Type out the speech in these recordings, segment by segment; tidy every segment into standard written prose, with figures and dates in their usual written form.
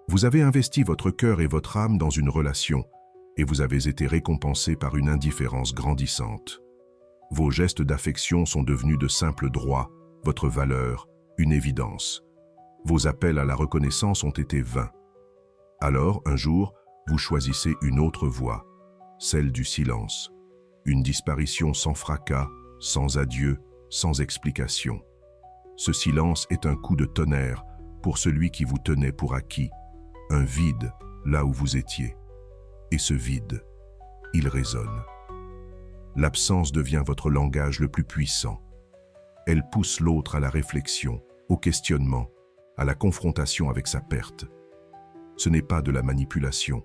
Vous avez investi votre cœur et votre âme dans une relation et vous avez été récompensé par une indifférence grandissante. Vos gestes d'affection sont devenus de simples droits, votre valeur, une évidence. Vos appels à la reconnaissance ont été vains. Alors, un jour, vous choisissez une autre voie, celle du silence. Une disparition sans fracas, sans adieu, sans explication. Ce silence est un coup de tonnerre pour celui qui vous tenait pour acquis, un vide là où vous étiez. Et ce vide, il résonne. L'absence devient votre langage le plus puissant. Elle pousse l'autre à la réflexion, au questionnement, à la confrontation avec sa perte. Ce n'est pas de la manipulation,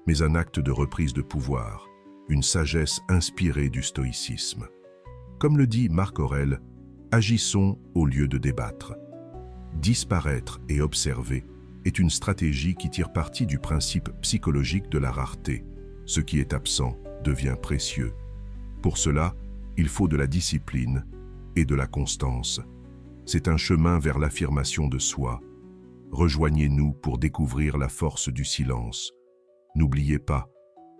mais un acte de reprise de pouvoir, une sagesse inspirée du stoïcisme. Comme le dit Marc Aurèle, agissons au lieu de débattre. Disparaître et observer est une stratégie qui tire parti du principe psychologique de la rareté. Ce qui est absent devient précieux. Pour cela, il faut de la discipline et de la constance. C'est un chemin vers l'affirmation de soi. Rejoignez-nous pour découvrir la force du silence. N'oubliez pas,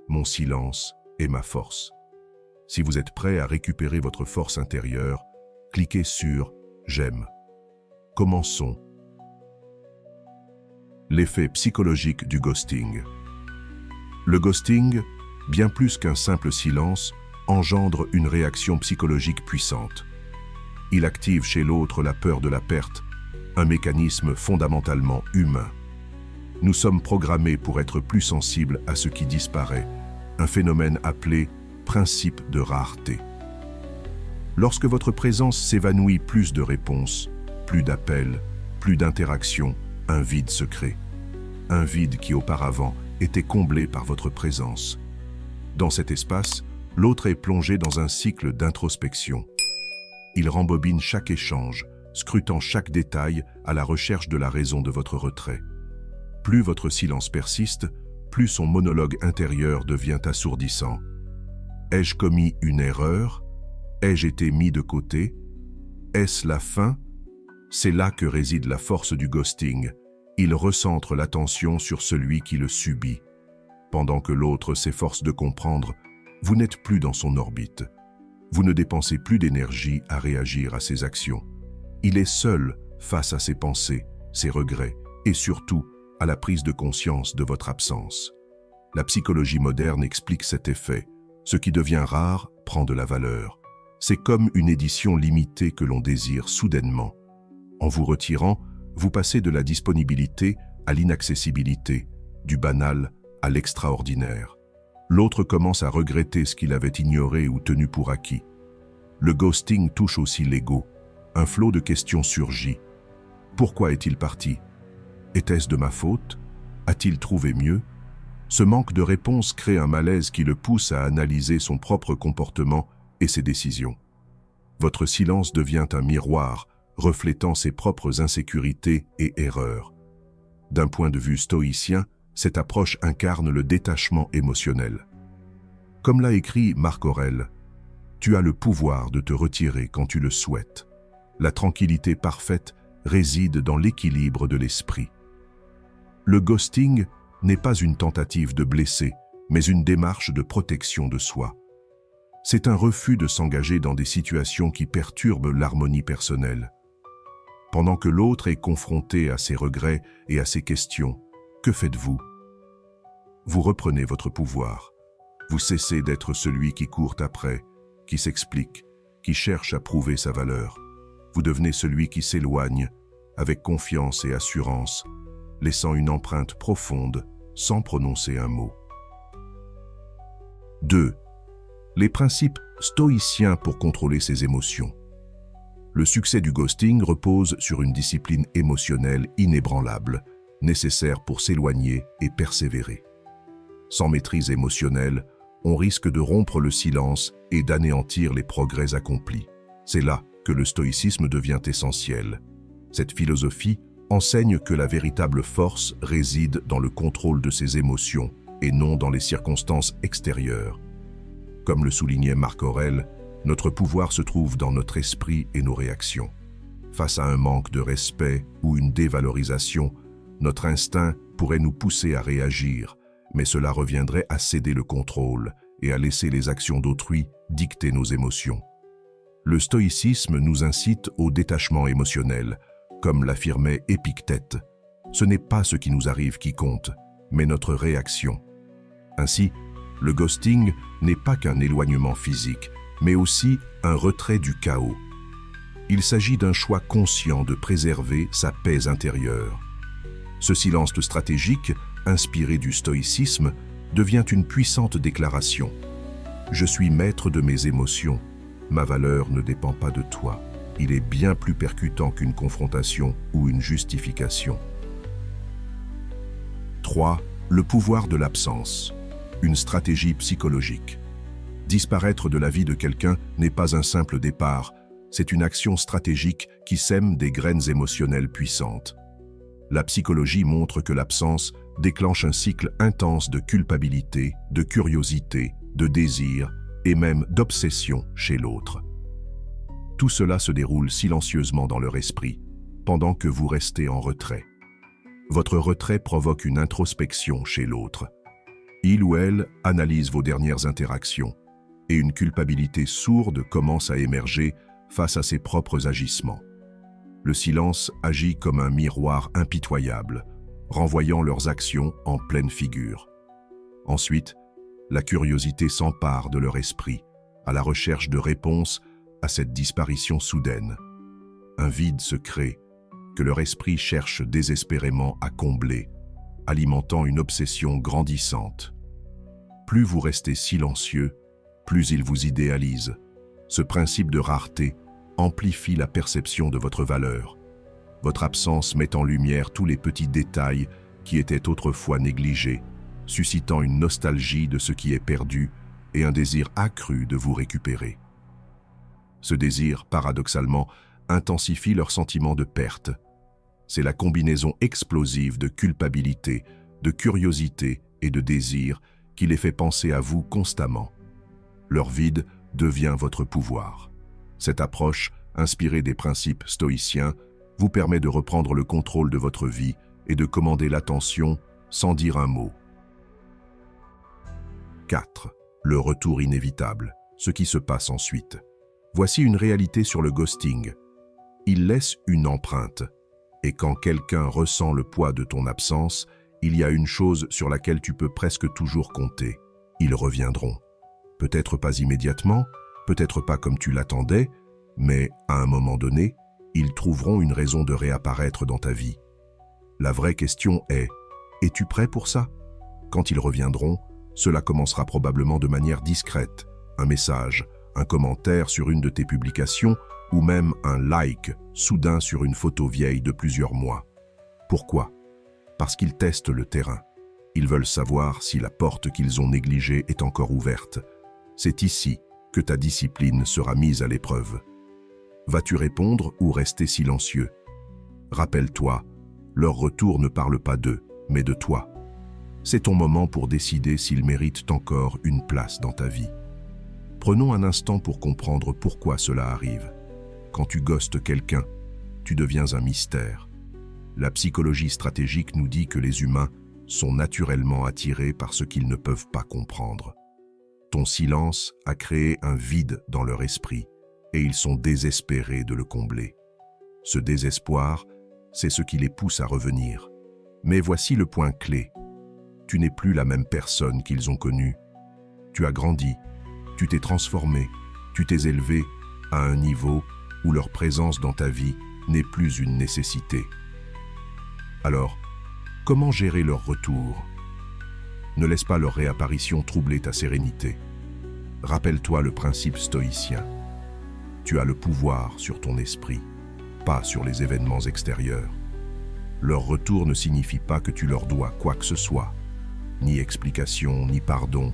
mon silence est ma force. Si vous êtes prêt à récupérer votre force intérieure, cliquez sur « J'aime ». Commençons. L'effet psychologique du ghosting. Le ghosting, bien plus qu'un simple silence, engendre une réaction psychologique puissante. Il active chez l'autre la peur de la perte, un mécanisme fondamentalement humain. Nous sommes programmés pour être plus sensibles à ce qui disparaît, un phénomène appelé principe de rareté. Lorsque votre présence s'évanouit, plus de réponses, plus d'appels, plus d'interactions, un vide se crée. Un vide qui auparavant était comblé par votre présence. Dans cet espace, l'autre est plongé dans un cycle d'introspection. Il rembobine chaque échange, scrutant chaque détail à la recherche de la raison de votre retrait. Plus votre silence persiste, plus son monologue intérieur devient assourdissant. Ai-je commis une erreur? Ai-je été mis de côté? Est-ce la fin? C'est là que réside la force du ghosting. Il recentre l'attention sur celui qui le subit. Pendant que l'autre s'efforce de comprendre, vous n'êtes plus dans son orbite. Vous ne dépensez plus d'énergie à réagir à ses actions. Il est seul face à ses pensées, ses regrets et surtout à la prise de conscience de votre absence. La psychologie moderne explique cet effet. Ce qui devient rare prend de la valeur. C'est comme une édition limitée que l'on désire soudainement. En vous retirant, vous passez de la disponibilité à l'inaccessibilité, du banal à l'extraordinaire. L'autre commence à regretter ce qu'il avait ignoré ou tenu pour acquis. Le ghosting touche aussi l'ego. Un flot de questions surgit. Pourquoi est-il parti? Était-ce de ma faute? A-t-il trouvé mieux? Ce manque de réponse crée un malaise qui le pousse à analyser son propre comportement et ses décisions. Votre silence devient un miroir, reflétant ses propres insécurités et erreurs. D'un point de vue stoïcien, cette approche incarne le détachement émotionnel. Comme l'a écrit Marc Aurèle, « Tu as le pouvoir de te retirer quand tu le souhaites. La tranquillité parfaite réside dans l'équilibre de l'esprit. » Le ghosting n'est pas une tentative de blesser, mais une démarche de protection de soi. C'est un refus de s'engager dans des situations qui perturbent l'harmonie personnelle. Pendant que l'autre est confronté à ses regrets et à ses questions, que faites-vous? Vous reprenez votre pouvoir. Vous cessez d'être celui qui court après, qui s'explique, qui cherche à prouver sa valeur. Vous devenez celui qui s'éloigne, avec confiance et assurance, laissant une empreinte profonde sans prononcer un mot. 2. Les principes stoïciens pour contrôler ses émotions. Le succès du ghosting repose sur une discipline émotionnelle inébranlable, nécessaire pour s'éloigner et persévérer. Sans maîtrise émotionnelle, on risque de rompre le silence et d'anéantir les progrès accomplis. C'est là que le stoïcisme devient essentiel. Cette philosophie enseigne que la véritable force réside dans le contrôle de ses émotions et non dans les circonstances extérieures. Comme le soulignait Marc Aurèle, notre pouvoir se trouve dans notre esprit et nos réactions. Face à un manque de respect ou une dévalorisation, notre instinct pourrait nous pousser à réagir, mais cela reviendrait à céder le contrôle et à laisser les actions d'autrui dicter nos émotions. Le stoïcisme nous incite au détachement émotionnel, comme l'affirmait Épictète. Ce n'est pas ce qui nous arrive qui compte, mais notre réaction. Ainsi, le ghosting n'est pas qu'un éloignement physique, mais aussi un retrait du chaos. Il s'agit d'un choix conscient de préserver sa paix intérieure. Ce silence stratégique, inspiré du stoïcisme, devient une puissante déclaration. Je suis maître de mes émotions. Ma valeur ne dépend pas de toi. Il est bien plus percutant qu'une confrontation ou une justification. 3. Le pouvoir de l'absence. Une stratégie psychologique. Disparaître de la vie de quelqu'un n'est pas un simple départ, c'est une action stratégique qui sème des graines émotionnelles puissantes. La psychologie montre que l'absence déclenche un cycle intense de culpabilité, de curiosité, de désir et même d'obsession chez l'autre. Tout cela se déroule silencieusement dans leur esprit, pendant que vous restez en retrait. Votre retrait provoque une introspection chez l'autre. Il ou elle analyse vos dernières interactions, et une culpabilité sourde commence à émerger face à ses propres agissements. Le silence agit comme un miroir impitoyable, renvoyant leurs actions en pleine figure. Ensuite, la curiosité s'empare de leur esprit, à la recherche de réponses à cette disparition soudaine. Un vide se crée, que leur esprit cherche désespérément à combler, alimentant une obsession grandissante. Plus vous restez silencieux, plus ils vous idéalisent. Ce principe de rareté amplifie la perception de votre valeur. Votre absence met en lumière tous les petits détails qui étaient autrefois négligés, suscitant une nostalgie de ce qui est perdu et un désir accru de vous récupérer. Ce désir, paradoxalement, intensifie leur sentiment de perte. C'est la combinaison explosive de culpabilité, de curiosité et de désir qui les fait penser à vous constamment. Leur vide devient votre pouvoir. Cette approche, inspirée des principes stoïciens, vous permet de reprendre le contrôle de votre vie et de commander l'attention sans dire un mot. 4. Le retour inévitable, ce qui se passe ensuite. Voici une réalité sur le ghosting. Il laisse une empreinte. Et quand quelqu'un ressent le poids de ton absence, il y a une chose sur laquelle tu peux presque toujours compter. Ils reviendront. Peut-être pas immédiatement, peut-être pas comme tu l'attendais, mais à un moment donné, ils trouveront une raison de réapparaître dans ta vie. La vraie question est, es-tu prêt pour ça? Quand ils reviendront, cela commencera probablement de manière discrète. Un message, un commentaire sur une de tes publications ou même un like soudain sur une photo vieille de plusieurs mois. Pourquoi? Parce qu'ils testent le terrain. Ils veulent savoir si la porte qu'ils ont négligée est encore ouverte. C'est ici que ta discipline sera mise à l'épreuve. Vas-tu répondre ou rester silencieux? Rappelle-toi, leur retour ne parle pas d'eux, mais de toi. C'est ton moment pour décider s'ils méritent encore une place dans ta vie. Prenons un instant pour comprendre pourquoi cela arrive. Quand tu ghostes quelqu'un, tu deviens un mystère. La psychologie stratégique nous dit que les humains sont naturellement attirés par ce qu'ils ne peuvent pas comprendre. Ton silence a créé un vide dans leur esprit et ils sont désespérés de le combler. Ce désespoir, c'est ce qui les pousse à revenir. Mais voici le point clé. Tu n'es plus la même personne qu'ils ont connue. Tu as grandi, tu t'es transformé, tu t'es élevé à un niveau où leur présence dans ta vie n'est plus une nécessité. Alors, comment gérer leur retour? Ne laisse pas leur réapparition troubler ta sérénité. Rappelle-toi le principe stoïcien. Tu as le pouvoir sur ton esprit, pas sur les événements extérieurs. Leur retour ne signifie pas que tu leur dois quoi que ce soit, ni explication, ni pardon,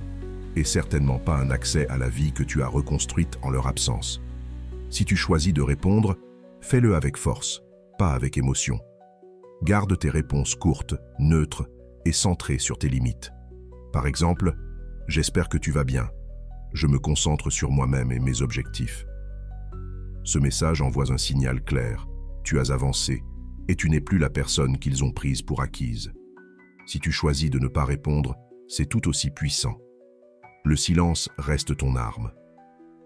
et certainement pas un accès à la vie que tu as reconstruite en leur absence. Si tu choisis de répondre, fais-le avec force, pas avec émotion. Garde tes réponses courtes, neutres et centrées sur tes limites. Par exemple, « J'espère que tu vas bien. Je me concentre sur moi-même et mes objectifs. » Ce message envoie un signal clair. Tu as avancé et tu n'es plus la personne qu'ils ont prise pour acquise. Si tu choisis de ne pas répondre, c'est tout aussi puissant. Le silence reste ton arme.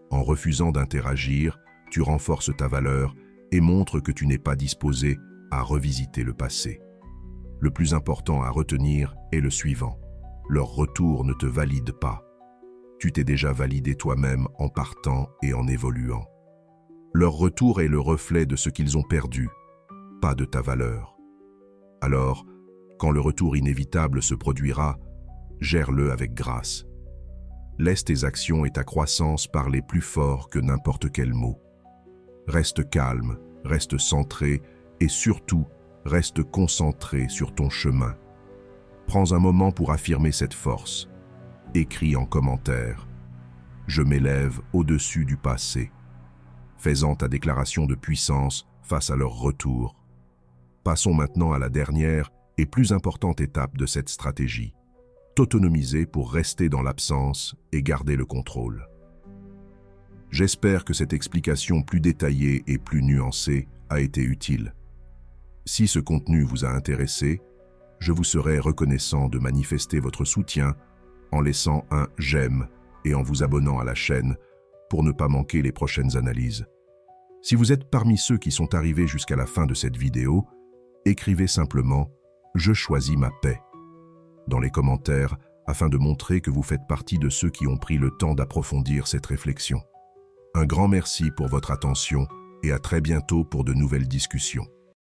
En refusant d'interagir, tu renforces ta valeur et montres que tu n'es pas disposé à revisiter le passé. Le plus important à retenir est le suivant. Leur retour ne te valide pas. Tu t'es déjà validé toi-même en partant et en évoluant. Leur retour est le reflet de ce qu'ils ont perdu, pas de ta valeur. Alors, quand le retour inévitable se produira, gère-le avec grâce. Laisse tes actions et ta croissance parler plus fort que n'importe quel mot. Reste calme, reste centré et surtout, reste concentré sur ton chemin. Prends un moment pour affirmer cette force. Écris en commentaire « Je m'élève au-dessus du passé ». Fais-en ta déclaration de puissance face à leur retour. Passons maintenant à la dernière et plus importante étape de cette stratégie. T'autonomiser pour rester dans l'absence et garder le contrôle. J'espère que cette explication plus détaillée et plus nuancée a été utile. Si ce contenu vous a intéressé, je vous serai reconnaissant de manifester votre soutien en laissant un « j'aime » et en vous abonnant à la chaîne pour ne pas manquer les prochaines analyses. Si vous êtes parmi ceux qui sont arrivés jusqu'à la fin de cette vidéo, écrivez simplement « Je choisis ma paix » dans les commentaires afin de montrer que vous faites partie de ceux qui ont pris le temps d'approfondir cette réflexion. Un grand merci pour votre attention et à très bientôt pour de nouvelles discussions.